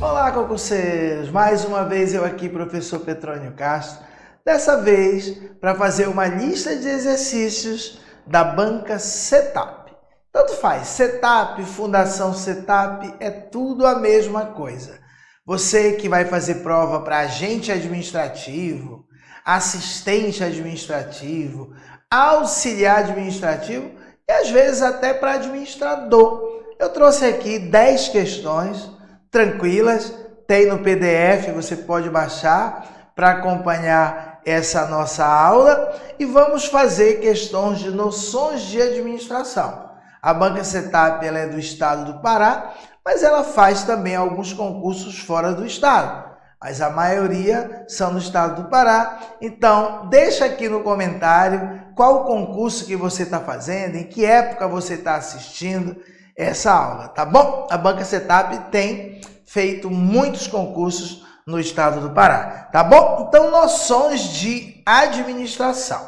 Olá, concurseiros! Mais uma vez eu aqui, professor Petrônio Castro, dessa vez para fazer uma lista de exercícios da banca Setup. Tanto faz, Setup, Fundação Setup, é tudo a mesma coisa. Você que vai fazer prova para agente administrativo, assistente administrativo, auxiliar administrativo e às vezes até para administrador. Eu trouxe aqui 10 questões tranquilas, tem no PDF, você pode baixar para acompanhar essa nossa aula e vamos fazer questões de noções de administração. A banca Setup ela é do estado do Pará, mas ela faz também alguns concursos fora do estado, mas a maioria são no estado do Pará. Então, deixa aqui no comentário qual o concurso que você está fazendo, em que época você está assistindo essa aula, tá bom? A banca Setup tem feito muitos concursos no estado do Pará, tá bom? Então, noções de administração.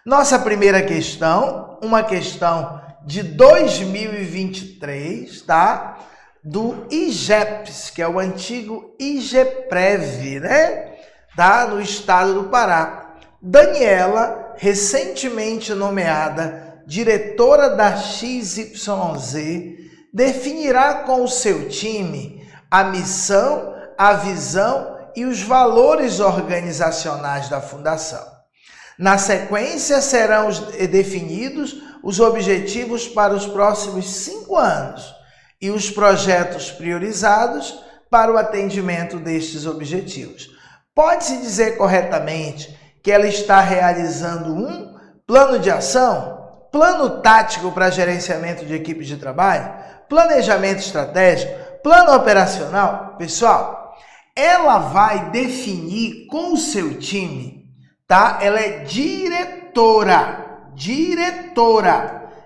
Nossa primeira questão, uma questão de 2023, tá? Do IGEPS, que é o antigo IGEPREV, né? Tá? No estado do Pará. Daniela, recentemente nomeada diretora da XYZ, definirá com o seu time a missão, a visão e os valores organizacionais da fundação. Na sequência, serão definidos os objetivos para os próximos 5 anos e os projetos priorizados para o atendimento destes objetivos. Pode-se dizer corretamente que ela está realizando um plano de ação, plano tático para gerenciamento de equipes de trabalho, planejamento estratégico, plano operacional. Pessoal, ela vai definir com o seu time, tá? Ela é diretora.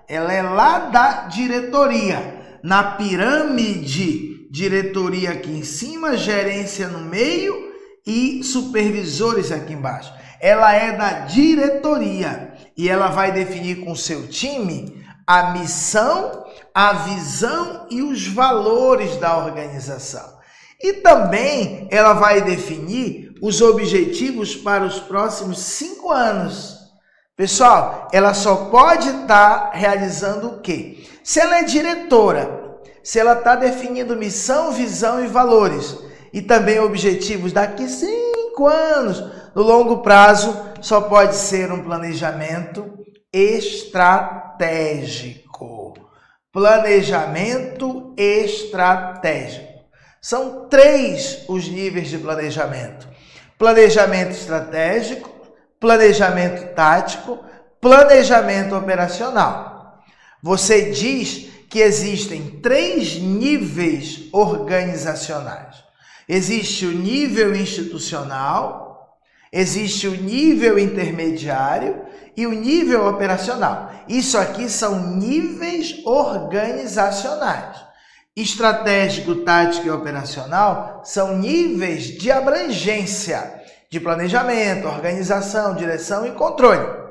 Ela é lá da diretoria. Na pirâmide, diretoria aqui em cima, gerência no meio e supervisores aqui embaixo. Ela é da diretoria e ela vai definir com o seu time a missão, a visão e os valores da organização. E também ela vai definir os objetivos para os próximos 5 anos. Pessoal, ela só pode estar realizando o quê? Se ela é diretora, se ela está definindo missão, visão e valores, e também objetivos daqui 5 anos, no longo prazo, só pode ser um planejamento estratégico. Planejamento estratégico. São 3 os níveis de planejamento. Planejamento estratégico, planejamento tático, planejamento operacional. Você diz que existem 3 níveis organizacionais. Existe o nível institucional, existe o nível intermediário e o nível operacional. Isso aqui são níveis organizacionais. Estratégico, tático e operacional são níveis de abrangência, de planejamento, organização, direção e controle.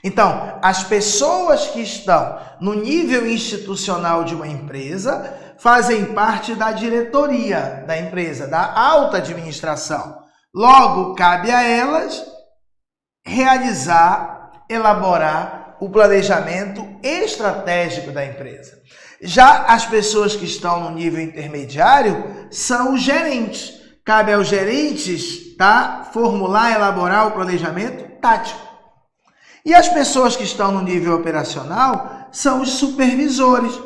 Então, as pessoas que estão no nível institucional de uma empresa fazem parte da diretoria da empresa, da alta administração. Logo, cabe a elas realizar, elaborar o planejamento estratégico da empresa. Já as pessoas que estão no nível intermediário são os gerentes. Cabe aos gerentes, tá, formular, elaborar o planejamento tático. E as pessoas que estão no nível operacional são os supervisores.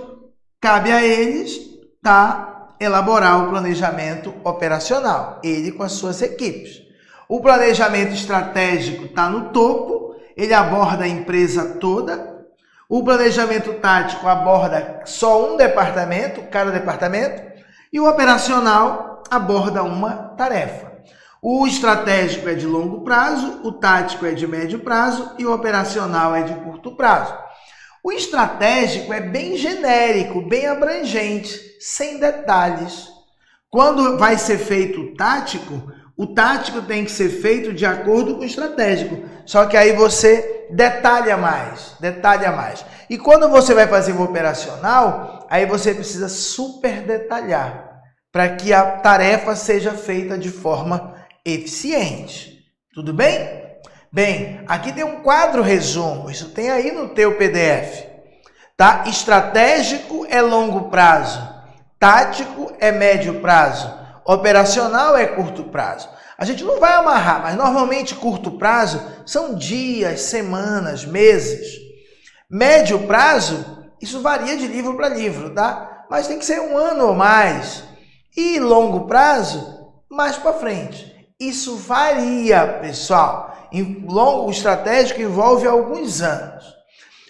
Cabe a eles, tá, elaborar o planejamento operacional, ele com as suas equipes. O planejamento estratégico está no topo, ele aborda a empresa toda. O planejamento tático aborda só um departamento, cada departamento. E o operacional aborda uma tarefa. O estratégico é de longo prazo, o tático é de médio prazo e o operacional é de curto prazo. O estratégico é bem genérico, bem abrangente, sem detalhes. Quando vai ser feito o tático tem que ser feito de acordo com o estratégico. Só que aí você detalha mais. E quando você vai fazer o operacional, aí você precisa super detalhar. para que a tarefa seja feita de forma eficiente. Tudo bem? Bem, aqui tem um quadro resumo, isso tem aí no teu PDF. Tá? Estratégico é longo prazo, tático é médio prazo, operacional é curto prazo. A gente não vai amarrar, mas normalmente curto prazo são dias, semanas, meses. Médio prazo, isso varia de livro para livro, tá? Mas tem que ser 1 ano ou mais. E longo prazo, mais para frente. Isso varia, pessoal. O estratégico envolve alguns anos.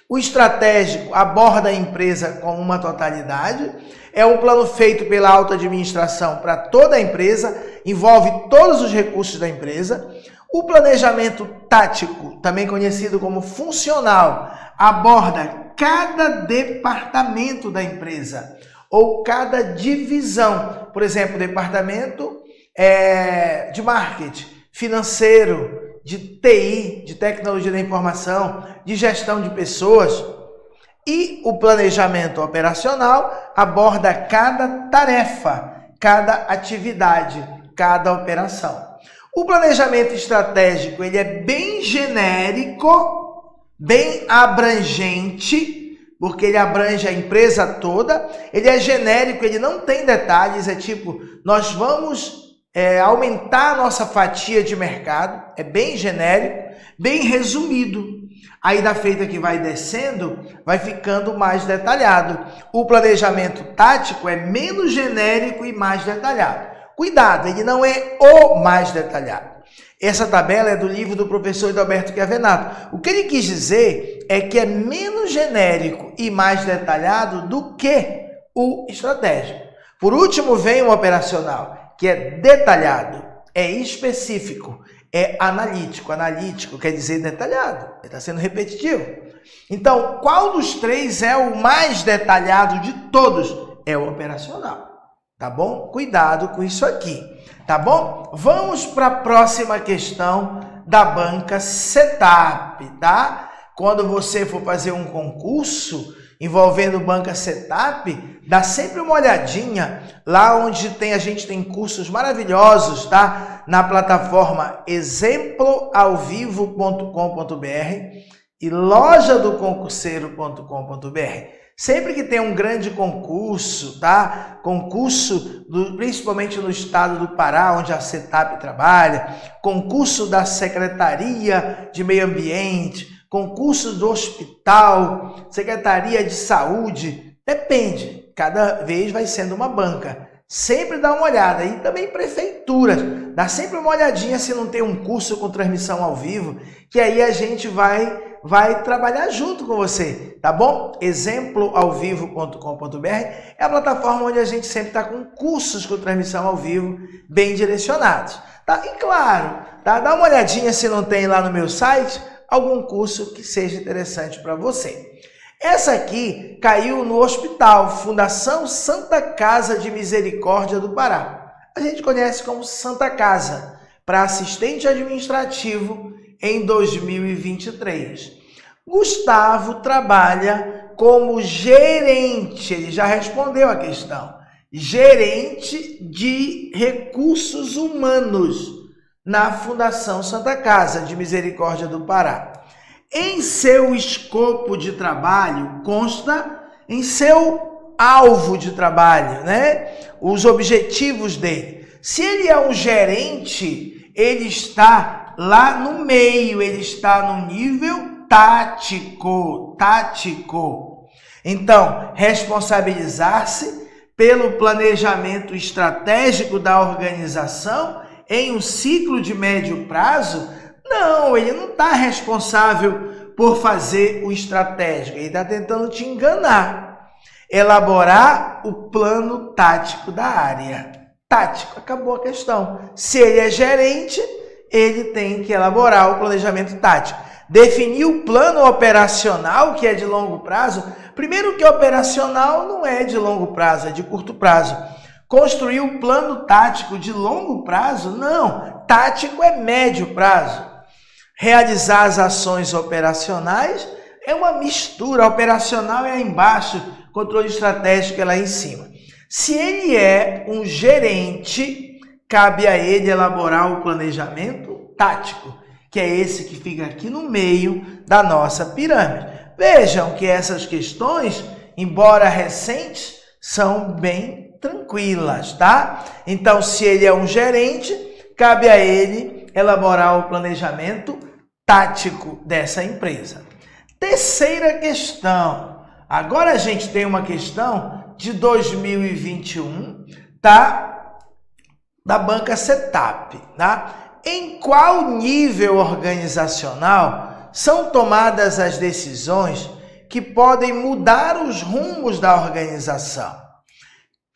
O estratégico aborda a empresa como uma totalidade. É um plano feito pela alta administração para toda a empresa, envolve todos os recursos da empresa. O planejamento tático, também conhecido como funcional, aborda cada departamento da empresa ou cada divisão. Por exemplo, departamento de marketing, financeiro, de TI, de tecnologia da informação, de gestão de pessoas. E o planejamento operacional aborda cada tarefa, cada atividade, cada operação. O planejamento estratégico ele é bem genérico, bem abrangente, porque ele abrange a empresa toda. Ele é genérico, ele não tem detalhes, é tipo, nós vamos aumentar a nossa fatia de mercado, é bem genérico, bem resumido. Aí da feita que vai descendo, vai ficando mais detalhado. O planejamento tático é menos genérico e mais detalhado. Cuidado, ele não é o mais detalhado. Essa tabela é do livro do professor Adalberto Chiavenato. O que ele quis dizer é que é menos genérico e mais detalhado do que o estratégico. Por último, vem o operacional, que é detalhado, é específico, é analítico. Analítico quer dizer detalhado, ele está sendo repetitivo. Então, qual dos três é o mais detalhado de todos? É o operacional, tá bom? Cuidado com isso aqui, tá bom? Vamos para a próxima questão da banca Setup, tá? Quando você for fazer um concurso envolvendo banca Setup, dá sempre uma olhadinha lá onde a gente tem cursos maravilhosos, tá? Na plataforma exemploalvivo.com.br e lojadoconcurseiro.com.br. Sempre que tem um grande concurso, tá? Concurso principalmente no estado do Pará, onde a Setup trabalha, concurso da Secretaria de Meio Ambiente, concurso do hospital, Secretaria de Saúde, depende, cada vez vai sendo uma banca. Sempre dá uma olhada, e também prefeituras, dá sempre uma olhadinha se não tem um curso com transmissão ao vivo, que aí a gente vai trabalhar junto com você, tá bom? exemploalvivo.com.br é a plataforma onde a gente sempre está com cursos com transmissão ao vivo bem direcionados, tá? E claro, tá? Dá uma olhadinha se não tem lá no meu site algum curso que seja interessante para você. Essa aqui caiu no hospital, Fundação Santa Casa de Misericórdia do Pará. A gente conhece como Santa Casa, para assistente administrativo em 2023. Gustavo trabalha como gerente, ele já respondeu a questão, gerente de recursos humanos na Fundação Santa Casa de Misericórdia do Pará. Em seu escopo de trabalho, consta em seu alvo de trabalho, né? Os objetivos dele. Se ele é um gerente, ele está lá no meio, ele está no nível tático. Então, responsabilizar-se pelo planejamento estratégico da organização em um ciclo de médio prazo? Não, ele não está responsável por fazer o estratégico, ele está tentando te enganar. Elaborar o plano tático da área. Tático, acabou a questão. Se ele é gerente, ele tem que elaborar o planejamento tático. Definir o plano operacional, que é de longo prazo. Primeiro que operacional não é de longo prazo, é de curto prazo. Construir um plano tático de longo prazo? Não, tático é médio prazo. Realizar as ações operacionais é uma mistura, operacional é aí embaixo, controle estratégico é lá em cima. Se ele é um gerente, cabe a ele elaborar o planejamento tático, que é esse que fica aqui no meio da nossa pirâmide. Vejam que essas questões, embora recentes, são bem tranquilas, tá? Então, se ele é um gerente, cabe a ele elaborar o planejamento tático dessa empresa. Terceira questão. Agora a gente tem uma questão de 2021, tá? Da banca Setap, tá? Em qual nível organizacional são tomadas as decisões que podem mudar os rumos da organização?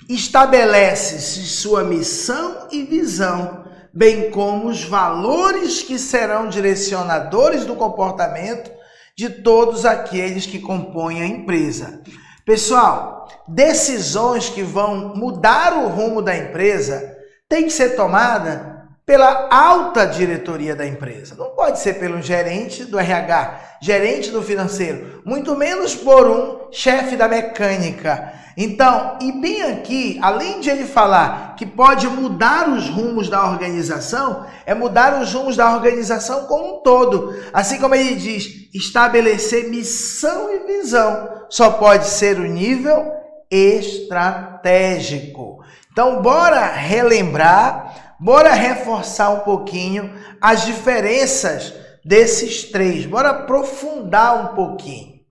Estabelece-se sua missão e visão, bem como os valores que serão direcionadores do comportamento de todos aqueles que compõem a empresa. Pessoal, decisões que vão mudar o rumo da empresa têm que ser tomadas pela alta diretoria da empresa. Não pode ser pelo gerente do RH, gerente do financeiro, muito menos por um chefe da mecânica. Então, e bem aqui, além de ele falar que pode mudar os rumos da organização, é mudar os rumos da organização como um todo. Assim como ele diz, estabelecer missão e visão só pode ser o nível estratégico. Então, bora relembrar, bora reforçar um pouquinho as diferenças desses três. Bora aprofundar um pouquinho.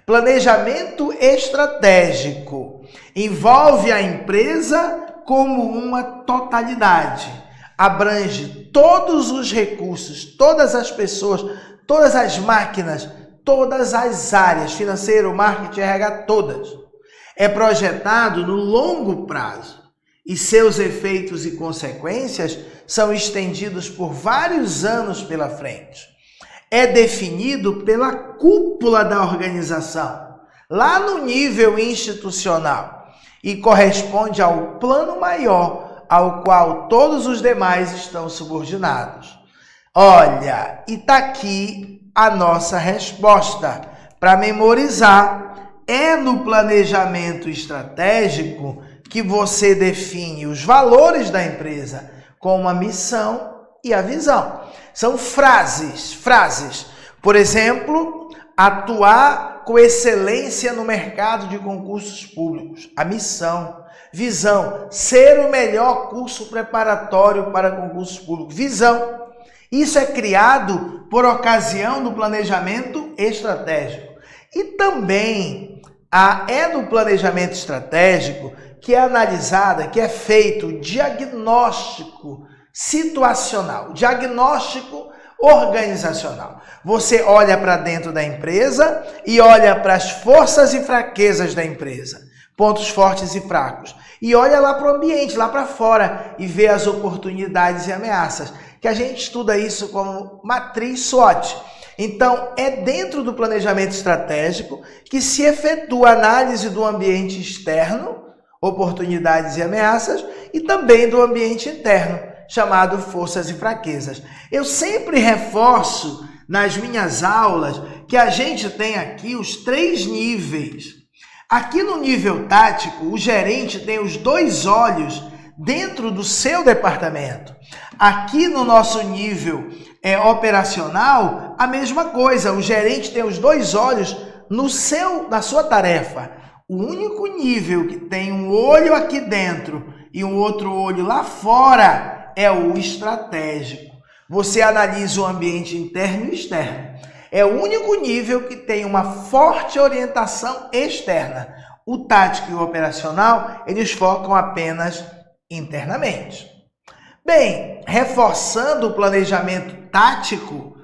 Planejamento estratégico envolve a empresa como uma totalidade. Abrange todos os recursos, todas as pessoas, todas as máquinas, todas as áreas, financeiro, marketing, RH, todas. É projetado no longo prazo e seus efeitos e consequências são estendidos por vários anos pela frente. É definido pela cúpula da organização, lá no nível institucional, e corresponde ao plano maior, ao qual todos os demais estão subordinados. Olha, e está aqui a nossa resposta para memorizar. É no planejamento estratégico que você define os valores da empresa, como a missão e a visão. São frases. Por exemplo, atuar com excelência no mercado de concursos públicos. A missão. Visão, ser o melhor curso preparatório para concursos públicos. Visão. Isso é criado por ocasião do planejamento estratégico. E também é no planejamento estratégico que é analisada, que é feito o diagnóstico situacional, diagnóstico organizacional. Você olha para dentro da empresa e olha para as forças e fraquezas da empresa, pontos fortes e fracos, e olha lá para o ambiente, lá para fora, e vê as oportunidades e ameaças, que a gente estuda isso como matriz SWOT. Então, é dentro do planejamento estratégico que se efetua a análise do ambiente externo, oportunidades e ameaças, e também do ambiente interno, chamado forças e fraquezas. Eu sempre reforço nas minhas aulas que a gente tem aqui os 3 níveis. Aqui no nível tático, o gerente tem os 2 olhos dentro do seu departamento. Aqui no nosso nível operacional, a mesma coisa. O gerente tem os 2 olhos na sua tarefa. O único nível que tem um olho aqui dentro e um outro olho lá fora é o estratégico. Você analisa o ambiente interno e externo. É o único nível que tem uma forte orientação externa. O tático e o operacional, eles focam apenas internamente. Bem, reforçando o planejamento tático,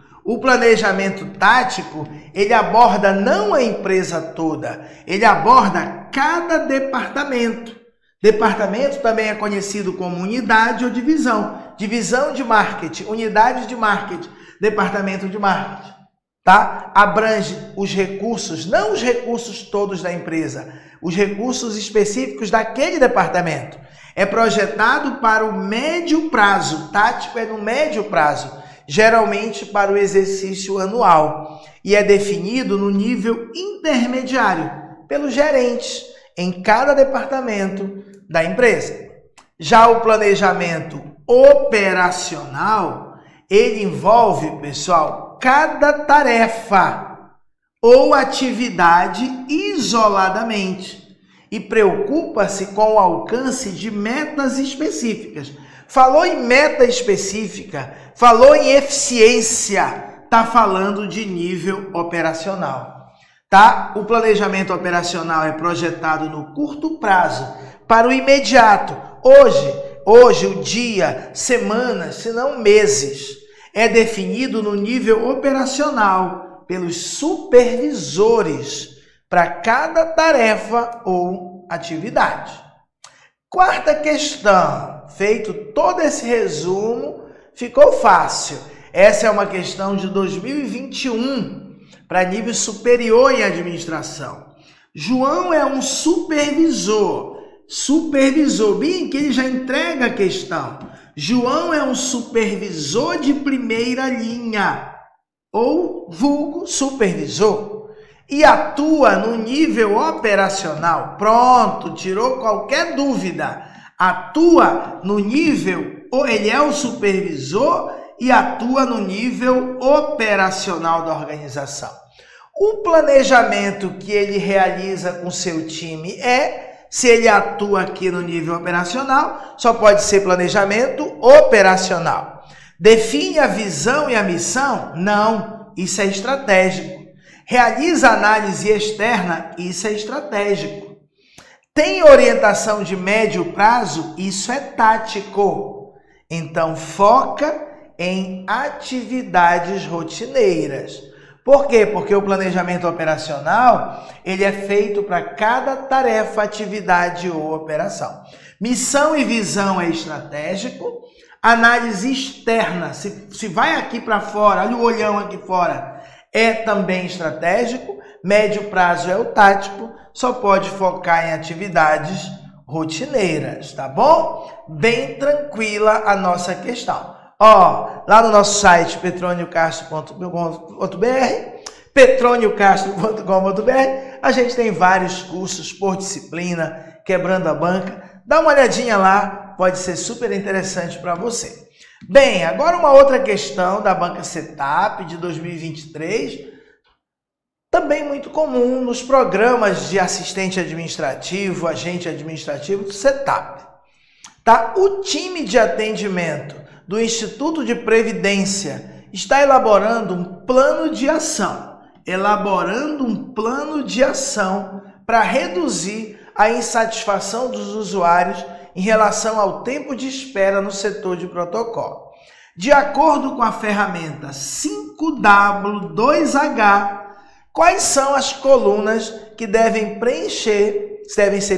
ele aborda não a empresa toda, ele aborda cada departamento. Departamento também é conhecido como unidade ou divisão. Divisão de marketing, unidade de marketing, departamento de marketing. Tá? Abrange os recursos, não os recursos todos da empresa, os recursos específicos daquele departamento. É projetado para o médio prazo, tático é no médio prazo, geralmente para o exercício anual. E é definido no nível intermediário, pelos gerentes. em cada departamento da empresa. Já o planejamento operacional, ele envolve, pessoal, cada tarefa ou atividade isoladamente e preocupa-se com o alcance de metas específicas. Falou em meta específica, falou em eficiência, está falando de nível operacional. Tá? O planejamento operacional é projetado no curto prazo, para o imediato. Hoje, o dia, semanas, se não meses, é definido no nível operacional pelos supervisores para cada tarefa ou atividade. Quarta questão, feito todo esse resumo, ficou fácil. Essa é uma questão de 2021, para nível superior em administração. João é um supervisor, bem que ele já entrega a questão. João é um supervisor de primeira linha, ou vulgo supervisor, e atua no nível operacional. Pronto, tirou qualquer dúvida. Atua no nível, ele é o supervisor e atua no nível operacional da organização. O planejamento que ele realiza com seu time se ele atua aqui no nível operacional, só pode ser planejamento operacional. Define a visão e a missão? Não, isso é estratégico. Realiza análise externa? Isso é estratégico. Tem orientação de médio prazo? Isso é tático. Então, foca em atividades rotineiras. Por quê? Porque o planejamento operacional, ele é feito para cada tarefa, atividade ou operação. Missão e visão é estratégico. Análise externa, se vai aqui para fora, olha o olhão aqui fora, é também estratégico. Médio prazo é o tático, só pode focar em atividades rotineiras, tá bom? Bem tranquila a nossa questão. Lá no nosso site petroniocastro.com.br, a gente tem vários cursos por disciplina, quebrando a banca. Dá uma olhadinha lá, pode ser super interessante para você. Bem, agora uma outra questão da banca Setap de 2023, também muito comum nos programas de assistente administrativo, agente administrativo do Setap. Tá? O time de atendimento do Instituto de Previdência está elaborando um plano de ação. Para reduzir a insatisfação dos usuários em relação ao tempo de espera no setor de protocolo. De acordo com a ferramenta 5W2H, quais são as colunas que devem ser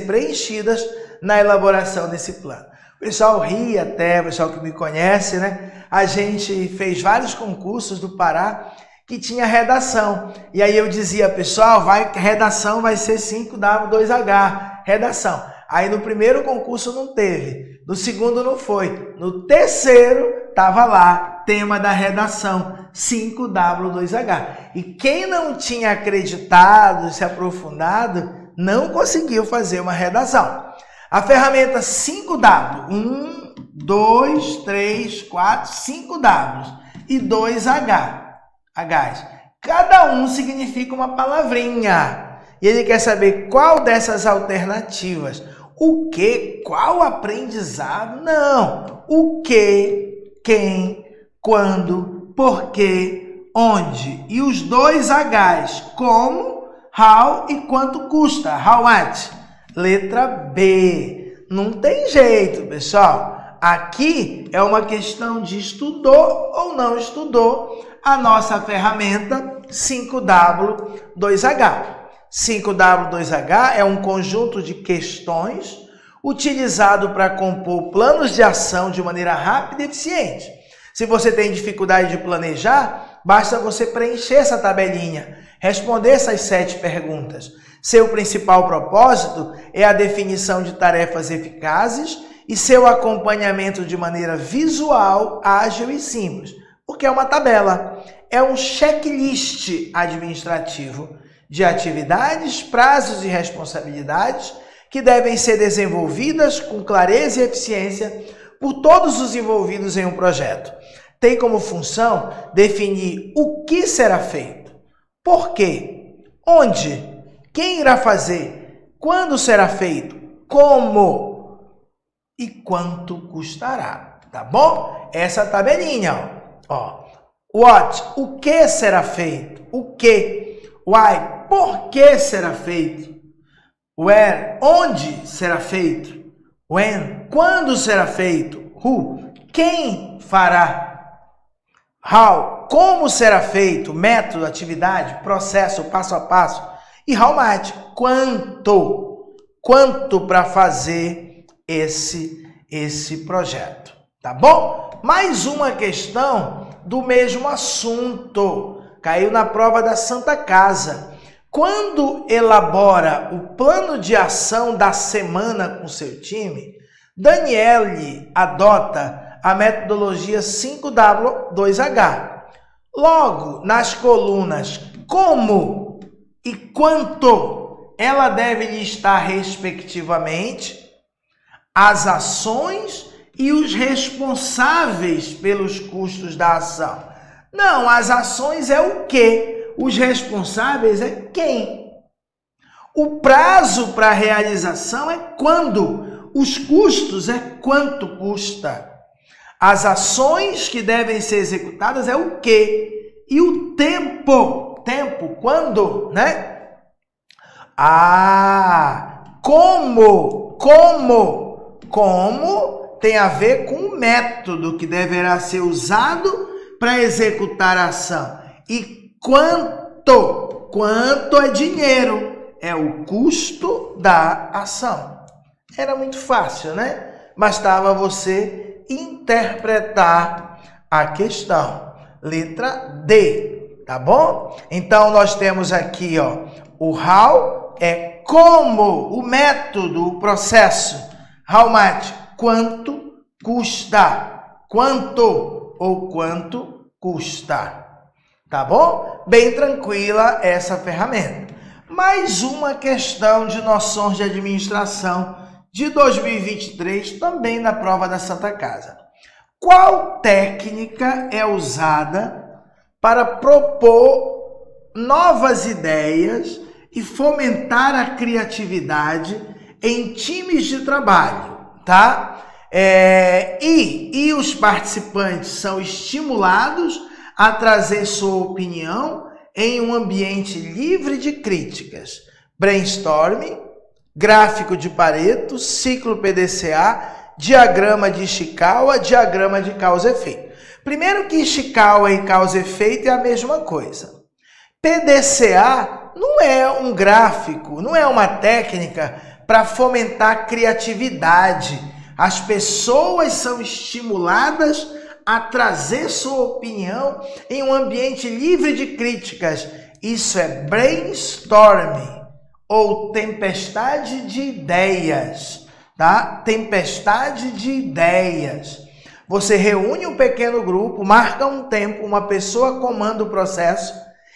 preenchidas na elaboração desse plano? O pessoal ri até, o pessoal que me conhece, né? A gente fez vários concursos do Pará que tinha redação. E aí eu dizia, pessoal, redação vai ser 5W2H, redação. Aí no primeiro concurso não teve, no segundo não foi, no terceiro estava lá, tema da redação, 5W2H. E quem não tinha acreditado, se aprofundado, não conseguiu fazer uma redação. A ferramenta 5W, 1, 2, 3, 4, 5 Ws e 2 Hs. Cada um significa uma palavrinha. E ele quer saber qual dessas alternativas. O que? Qual aprendizado? Não. O que, quem, quando, porquê, onde. E os 2 Hs, como, how e quanto custa. How much? Letra B. Não tem jeito, pessoal. Aqui é uma questão de estudou ou não estudou a nossa ferramenta 5W2H. 5W2H é um conjunto de questões utilizado para compor planos de ação de maneira rápida e eficiente. Se você tem dificuldade de planejar, basta você preencher essa tabelinha, responder essas 7 perguntas. Seu principal propósito é a definição de tarefas eficazes e seu acompanhamento de maneira visual, ágil e simples, porque é uma tabela, é um checklist administrativo de atividades, prazos e responsabilidades que devem ser desenvolvidas com clareza e eficiência por todos os envolvidos em um projeto. Tem como função definir o que será feito, por quê, onde, quem irá fazer, quando será feito, como e quanto custará, tá bom? Essa tabelinha, ó. What, o que será feito, o que, why, por que será feito, where, onde será feito, when, quando será feito, who, quem fará, how, como será feito, método, atividade, processo, passo a passo, e how much, quanto para fazer esse projeto, tá bom? Mais uma questão do mesmo assunto, caiu na prova da Santa Casa. Quando elabora o plano de ação da semana com seu time, Daniele adota a metodologia 5W2H. Logo, nas colunas como e quanto, ela deve listar respectivamente as ações e os responsáveis pelos custos da ação. Não, as ações é o quê? Os responsáveis é quem? O prazo para a realização é quando? Os custos é quanto custa. As ações que devem ser executadas é o quê? E o tempo? Tempo, quando, né? Como tem a ver com o método que deverá ser usado para executar a ação. E quanto é dinheiro, é o custo da ação. Era muito fácil, né? Bastava você interpretar a questão. Letra D, tá bom? Então, nós temos aqui, ó, o how é como, o método, o processo. How much, quanto custa. Quanto ou quanto custa. Tá bom? Bem tranquila essa ferramenta. Mais uma questão de noções de administração de 2023, também na prova da Santa Casa. Qual técnica é usada para propor novas ideias e fomentar a criatividade em times de trabalho, tá? E os participantes são estimulados a trazer sua opinião em um ambiente livre de críticas. Brainstorming, gráfico de Pareto, ciclo PDCA, diagrama de Ishikawa, diagrama de causa e efeito. Primeiro que Ishikawa e causa e efeito é a mesma coisa. PDCA não é um gráfico, não é uma técnica para fomentar criatividade. As pessoas são estimuladas a trazer sua opinião em um ambiente livre de críticas. Isso é brainstorming ou tempestade de ideias, tá? Tempestade de ideias. Você reúne um pequeno grupo, marca um tempo, uma pessoa comanda o processo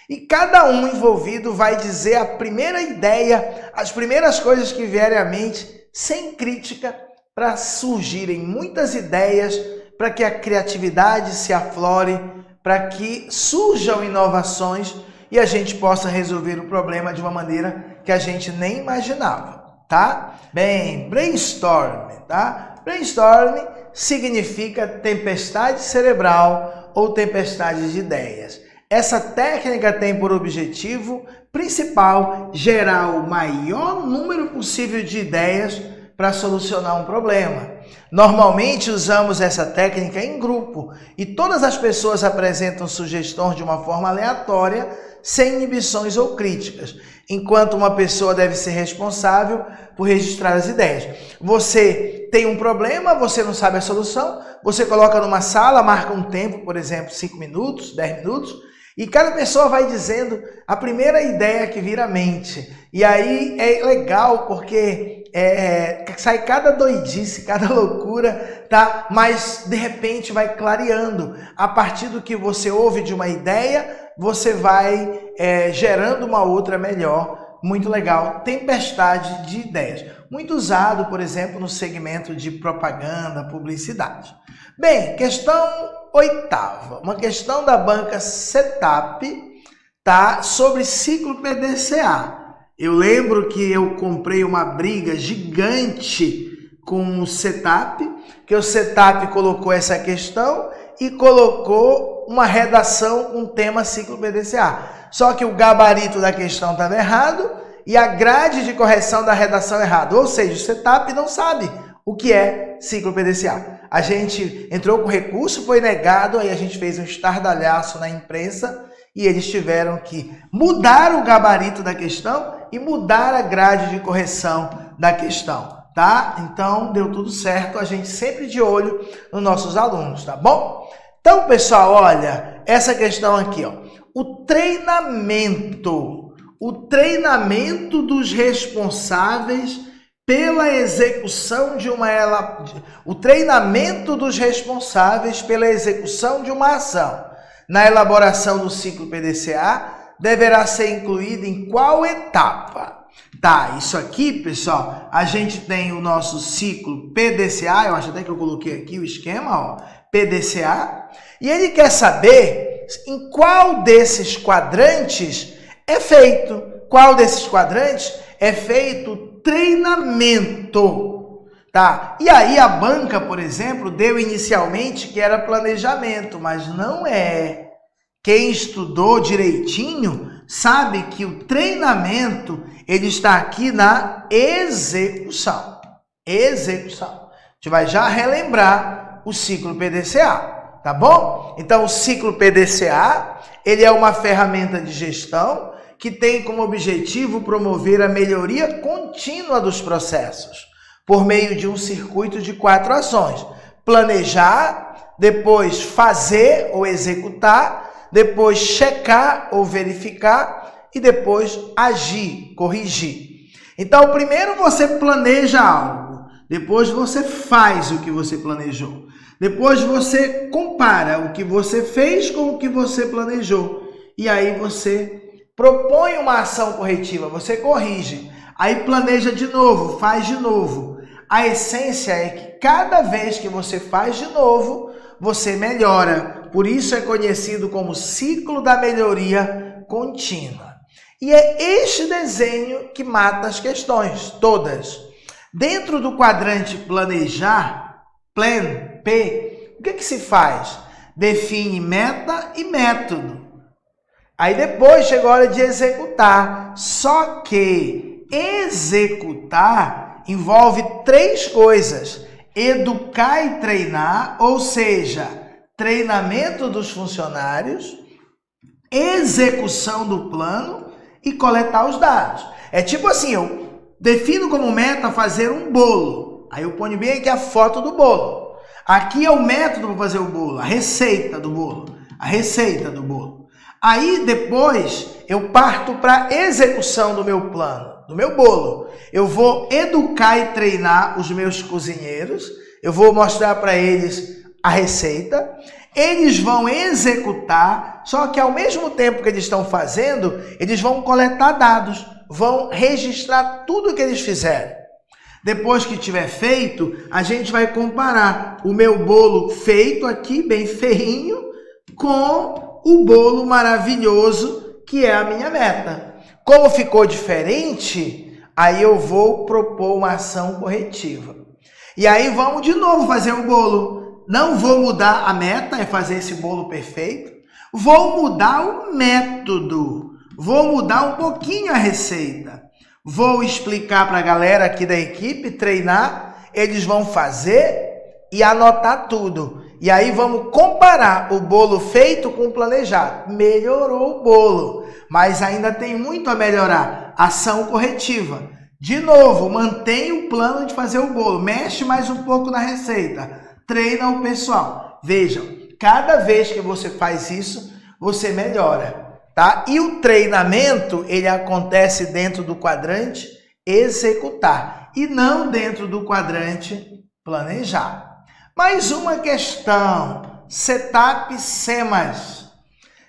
e cada um envolvido vai dizer a primeira ideia, as primeiras coisas que vierem à mente, sem crítica, para surgirem muitas ideias, para que a criatividade se aflore, para que surjam inovações e a gente possa resolver o problema de uma maneira que a gente nem imaginava, tá? Bem, brainstorming, tá? Brainstorming significa tempestade cerebral ou tempestade de ideias. Essa técnica tem por objetivo principal gerar o maior número possível de ideias para solucionar um problema. Normalmente usamos essa técnica em grupo e todas as pessoas apresentam sugestões de uma forma aleatória, sem inibições ou críticas, enquanto uma pessoa deve ser responsável por registrar as ideias. Você tem um problema, você não sabe a solução, você coloca numa sala, marca um tempo, por exemplo, 5 minutos, 10 minutos, e cada pessoa vai dizendo a primeira ideia que vir à mente. E aí é legal porque sai cada doidice, cada loucura, tá? Mas de repente vai clareando. A partir do que você ouve de uma ideia, você vai gerando uma outra melhor muito legal, tempestade de ideias. Muito usado, por exemplo, no segmento de propaganda, publicidade. Bem, questão 8ª, uma questão da banca Setup, tá? Sobre ciclo PDCA. Eu lembro que eu comprei uma briga gigante com o Setup, que o Setup colocou essa questão e colocou uma redação com o tema ciclo PDCA. Só que o gabarito da questão estava errado e a grade de correção da redação errada. Ou seja, o Setup não sabe o que é ciclo PDCA. A gente entrou com recurso, foi negado, aí a gente fez um estardalhaço na imprensa e eles tiveram que mudar o gabarito da questão e mudar a grade de correção da questão, tá? Então, deu tudo certo, a gente sempre de olho nos nossos alunos, tá bom? Então, pessoal, olha, essa questão aqui, ó, o treinamento dos responsáveis pela execução de o treinamento dos responsáveis pela execução de uma ação na elaboração do ciclo PDCA deverá ser incluído em qual etapa? Tá, isso aqui, pessoal, a gente tem o nosso ciclo PDCA, eu acho até que eu coloquei aqui o esquema, ó, PDCA, e ele quer saber em qual desses quadrantes é feito, treinamento, tá? E aí a banca, por exemplo, deu inicialmente que era planejamento, mas não é. Quem estudou direitinho sabe que o treinamento, ele está aqui na execução. Execução. A gente vai já relembrar o ciclo PDCA, tá bom? Então, o ciclo PDCA, ele é uma ferramenta de gestão que tem como objetivo promover a melhoria contínua dos processos, por meio de um circuito de 4 ações. Planejar, depois fazer ou executar, depois checar ou verificar e depois agir, corrigir. Então, primeiro você planeja algo, depois você faz o que você planejou, depois você compara o que você fez com o que você planejou e aí você propõe uma ação corretiva, você corrige, aí planeja de novo, faz de novo. A essência é que cada vez que você faz de novo, você melhora. Por isso é conhecido como ciclo da melhoria contínua. E é este desenho que mata as questões, todas. Dentro do quadrante planejar, plan, P, o que se faz? Define meta e método. Aí depois chega a hora de executar. Só que executar envolve 3 coisas. Educar e treinar, ou seja, treinamento dos funcionários, execução do plano e coletar os dados. É tipo assim, eu defino como meta fazer um bolo. Aí eu ponho bem aqui a foto do bolo. Aqui é o método para fazer o bolo, a receita do bolo. Aí depois eu parto para a execução do meu plano, do meu bolo. Eu vou educar e treinar os meus cozinheiros, eu vou mostrar para eles a receita, eles vão executar, só que ao mesmo tempo que eles estão fazendo, eles vão coletar dados, vão registrar tudo que eles fizeram. Depois que tiver feito, a gente vai comparar o meu bolo feito aqui, bem feinho, com o bolo maravilhoso que é a minha meta. Como ficou diferente, aí eu vou propor uma ação corretiva. E aí vamos de novo fazer o bolo. Não vou mudar a meta, é fazer esse bolo perfeito. Vou mudar o método. Vou mudar um pouquinho a receita. Vou explicar para a galera aqui da equipe, treinar. Eles vão fazer e anotar tudo. E aí vamos comparar o bolo feito com o planejado. Melhorou o bolo, mas ainda tem muito a melhorar. Ação corretiva. De novo, mantém o plano de fazer o bolo. Mexe mais um pouco na receita. Treina o pessoal. Vejam, cada vez que você faz isso, você melhora, tá? E o treinamento, ele acontece dentro do quadrante executar e não dentro do quadrante planejar. Mais uma questão, Setup SEMAS.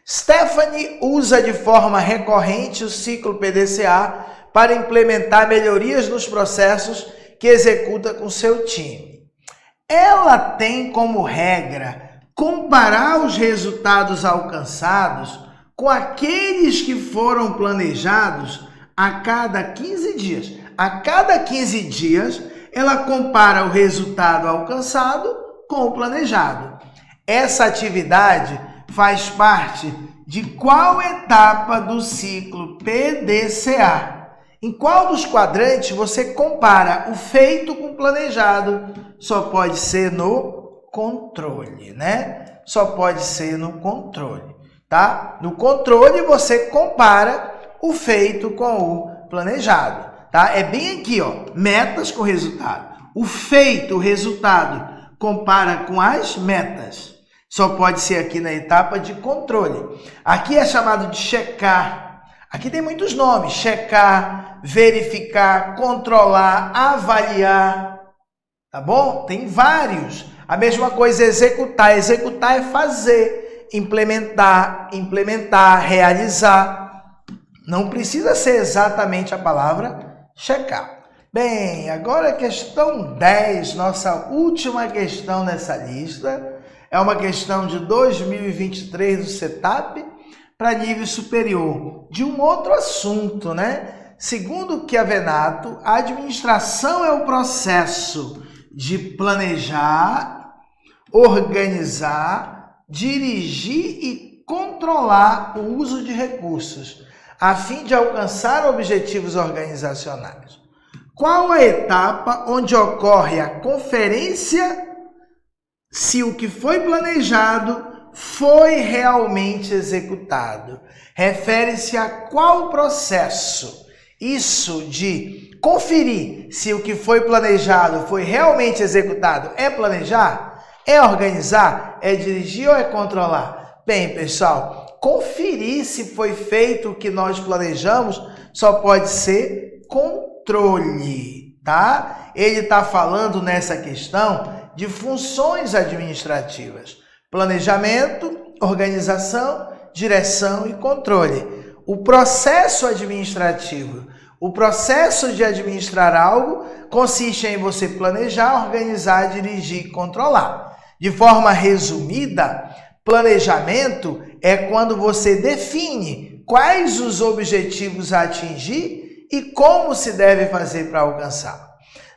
Stephanie usa de forma recorrente o ciclo PDCA para implementar melhorias nos processos que executa com seu time. Ela tem como regra comparar os resultados alcançados com aqueles que foram planejados a cada 15 dias. A cada 15 dias, ela compara o resultado alcançado com o planejado. Essa atividade faz parte de qual etapa do ciclo PDCA? Em qual dos quadrantes você compara o feito com o planejado? Só pode ser no controle, né? Só pode ser no controle, tá? No controle você compara o feito com o planejado, tá? É bem aqui, ó, metas com resultado. O feito, o resultado, compara com as metas. Só pode ser aqui na etapa de controle. Aqui é chamado de checar. Aqui tem muitos nomes. Checar, verificar, controlar, avaliar. Tá bom? Tem vários. A mesma coisa é executar. Executar é fazer. Implementar, realizar. Não precisa ser exatamente a palavra checar. Bem, agora a questão 10, nossa última questão nessa lista. É uma questão de 2023 do CETAP para nível superior, de um outro assunto, né? Segundo Chiavenato, a administração é o processo de planejar, organizar, dirigir e controlar o uso de recursos, a fim de alcançar objetivos organizacionais. Qual a etapa onde ocorre a conferência se o que foi planejado foi realmente executado? Refere-se a qual processo? Isso de conferir se o que foi planejado foi realmente executado é planejar? É organizar? É dirigir ou é controlar? Bem, pessoal, conferir se foi feito o que nós planejamos só pode ser controle, tá? Ele está falando nessa questão de funções administrativas: planejamento, organização, direção e controle. O processo administrativo, o processo de administrar algo, consiste em você planejar, organizar, dirigir e controlar. De forma resumida, planejamento é quando você define quais os objetivos a atingir e como se deve fazer para alcançar.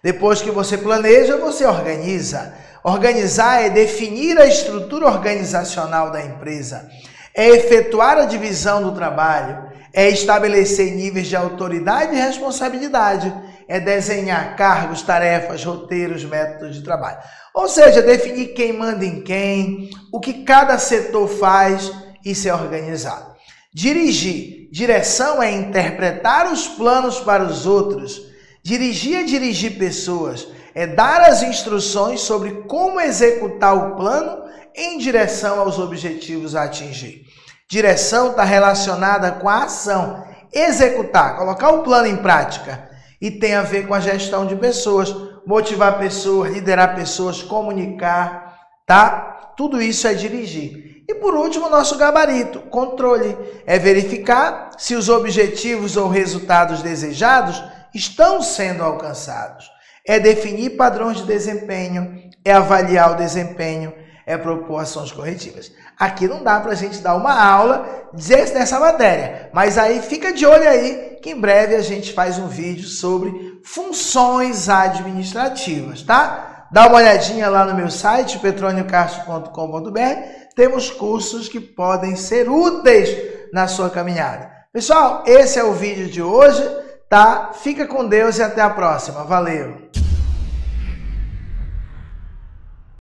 Depois que você planeja, você organiza. Organizar é definir a estrutura organizacional da empresa, é efetuar a divisão do trabalho, é estabelecer níveis de autoridade e responsabilidade, é desenhar cargos, tarefas, roteiros, métodos de trabalho. Ou seja, definir quem manda em quem, o que cada setor faz e ser organizado. Dirigir. Direção é interpretar os planos para os outros. Dirigir é dirigir pessoas, é dar as instruções sobre como executar o plano em direção aos objetivos a atingir. Direção está relacionada com a ação, executar, colocar o plano em prática. E tem a ver com a gestão de pessoas, motivar pessoas, liderar pessoas, comunicar, tá? Tudo isso é dirigir. E por último, o nosso gabarito, controle, é verificar se os objetivos ou resultados desejados estão sendo alcançados. É definir padrões de desempenho, é avaliar o desempenho, é propor ações corretivas. Aqui não dá para a gente dar uma aula dessa matéria, mas aí fica de olho aí que em breve a gente faz um vídeo sobre funções administrativas, tá? Dá uma olhadinha lá no meu site, petroniocastro.com.br, temos cursos que podem ser úteis na sua caminhada. Pessoal, esse é o vídeo de hoje. Tá? Fica com Deus e até a próxima. Valeu!